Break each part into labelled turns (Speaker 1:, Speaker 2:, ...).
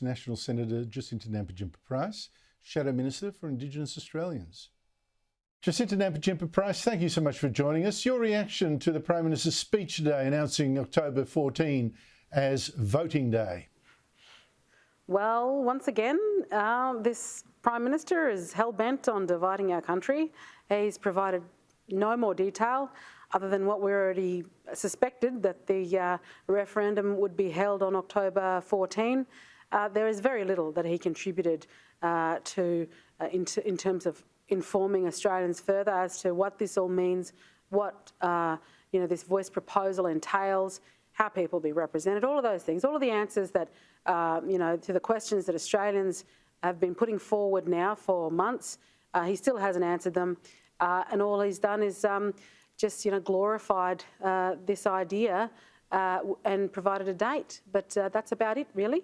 Speaker 1: National Senator Jacinta Price, Shadow Minister for Indigenous Australians. Jacinta Price, thank you so much for joining us. Your reaction to the Prime Minister's speech today announcing October 14 as Voting Day?
Speaker 2: Well, once again, this Prime Minister is hell-bent on dividing our country. He's provided no more detail other than what we already suspected, that the referendum would be held on October 14. There is very little that he contributed in terms of informing Australians further as to what this all means, what this voice proposal entails, how people will be represented, all of those things, all of the answers that to the questions that Australians have been putting forward now for months. He still hasn't answered them, and all he's done is just glorified this idea and provided a date. But that's about it, really.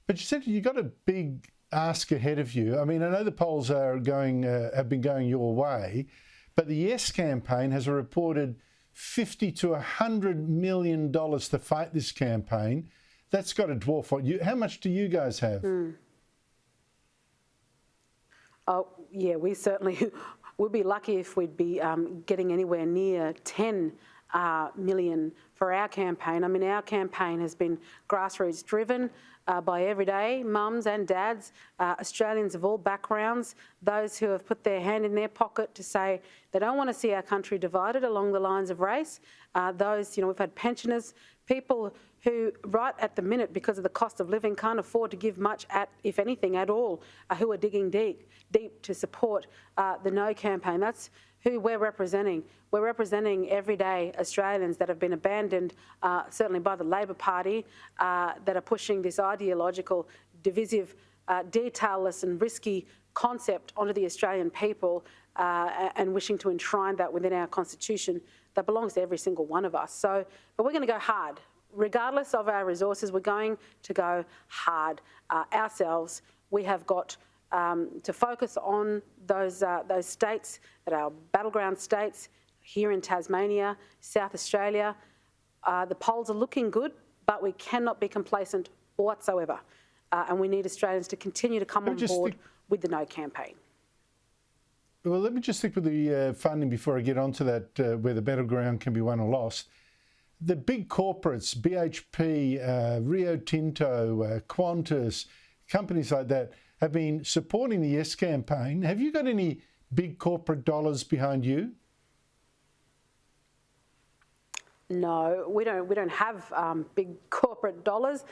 Speaker 1: But you said you got a big ask ahead of you. I mean, I know the polls are have been going your way, but the Yes campaign has reported $50 to $100 million to fight this campaign. That's got to dwarf what you. How much do you guys have?
Speaker 2: Oh, yeah, we certainly would be lucky if we'd be getting anywhere near 10 million for our campaign. I mean, our campaign has been grassroots driven by everyday mums and dads, Australians of all backgrounds, those who have put their hand in their pocket to say they don't want to see our country divided along the lines of race. We've had pensioners, people who right at the minute, because of the cost of living, can't afford to give much, if anything at all, who are digging deep to support the No campaign. That's who we're representing. We're representing everyday Australians that have been abandoned, certainly by the Labor Party, that are pushing this ideological, divisive, detailless and risky concept onto the Australian people and wishing to enshrine that within our constitution that belongs to every single one of us. But we're going to go hard. Regardless of our resources, we're going to go hard ourselves. We have got to focus on those states that are battleground states here in Tasmania, South Australia. The polls are looking good, but we cannot be complacent whatsoever. And we need Australians to continue to come on board with the No campaign.
Speaker 1: Well, let me just stick with the funding before I get on to that, where the battleground can be won or lost. The big corporates, BHP, Rio Tinto, Qantas, companies like that, have been supporting the Yes campaign. Have you got any big corporate dollars behind you?
Speaker 2: No, we don't have big corporate dollars.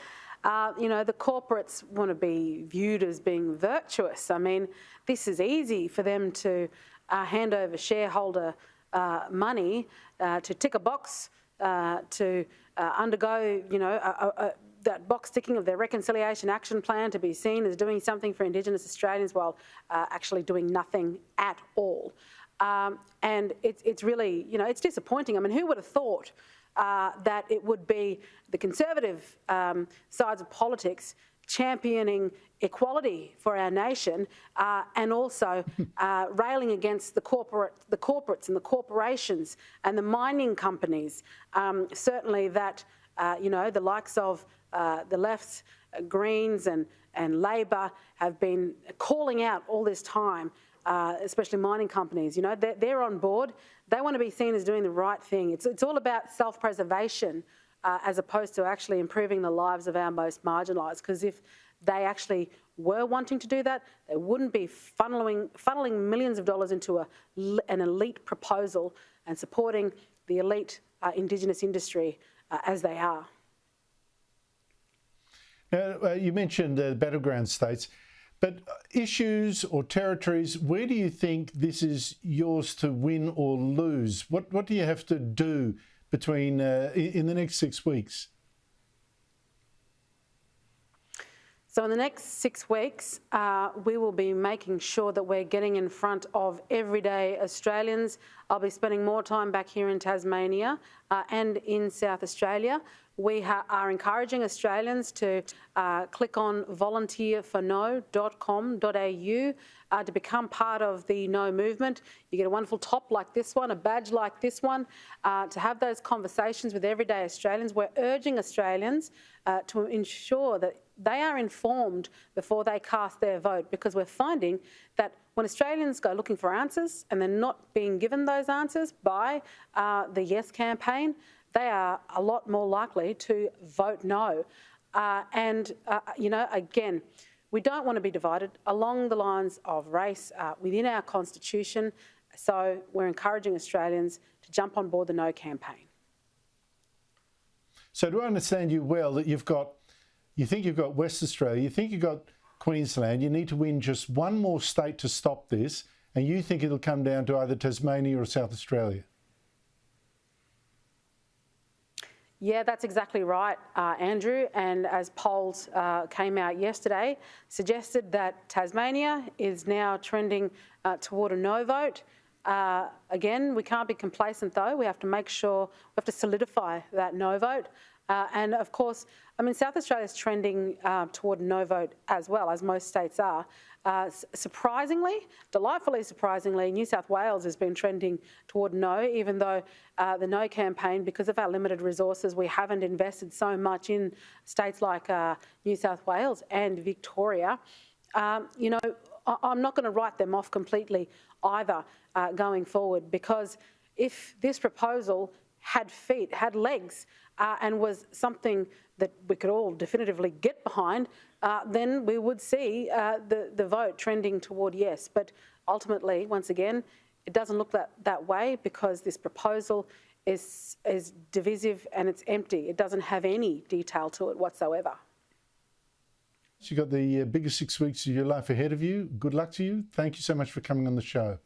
Speaker 2: The corporates want to be viewed as being virtuous. I mean, this is easy for them to hand over shareholder money to tick a box, to undergo, that box ticking of their reconciliation action plan, to be seen as doing something for Indigenous Australians while actually doing nothing at all. And it's really, it's disappointing. I mean, who would have thought that it would be the Conservative sides of politics championing equality for our nation and also railing against the corporates and the corporations and the mining companies. Certainly that, the likes of the left's Greens and Labor have been calling out all this time, especially mining companies. They're on board. They want to be seen as doing the right thing. It's all about self-preservation as opposed to actually improving the lives of our most marginalised. Because if they actually were wanting to do that, they wouldn't be funneling millions of dollars into an elite proposal and supporting the elite Indigenous industry as they are.
Speaker 1: Now, you mentioned the battleground states, but issues or territories, where do you think this is yours to win or lose? What do you have to do between in the next 6 weeks?
Speaker 2: So in the next 6 weeks, we will be making sure that we're getting in front of everyday Australians. I'll be spending more time back here in Tasmania and in South Australia We are encouraging Australians to click on volunteerforno.com.au to become part of the No movement. You get a wonderful top like this one, a badge like this one, to have those conversations with everyday Australians. We're urging Australians to ensure that they are informed before they cast their vote, because we're finding that when Australians go looking for answers and they're not being given those answers by the Yes campaign, they are a lot more likely to vote no. You know, again, we don't want to be divided along the lines of race within our constitution, so we're encouraging Australians to jump on board the No campaign.
Speaker 1: So do I understand you well that you think you've got West Australia, you think you've got Queensland, you need to win just one more state to stop this, and you think it'll come down to either Tasmania or South Australia?
Speaker 2: Yeah, that's exactly right, Andrew. And as polls came out yesterday, suggested that Tasmania is now trending toward a no vote. Again, we can't be complacent though. We have to make sure, we have to solidify that no vote. And of course, I mean, South Australia is trending toward no vote as well, as most states are. Surprisingly, delightfully surprisingly, New South Wales has been trending toward no, even though the No campaign, because of our limited resources, we haven't invested so much in states like New South Wales and Victoria. You know, I'm not going to write them off completely either going forward, because if this proposal had feet, had legs, and was something that we could all definitively get behind, then we would see the vote trending toward yes. But ultimately, once again, it doesn't look that way, because this proposal is divisive and it's empty. It doesn't have any detail to it whatsoever.
Speaker 1: So you've got the biggest 6 weeks of your life ahead of you. Good luck to you. Thank you so much for coming on the show.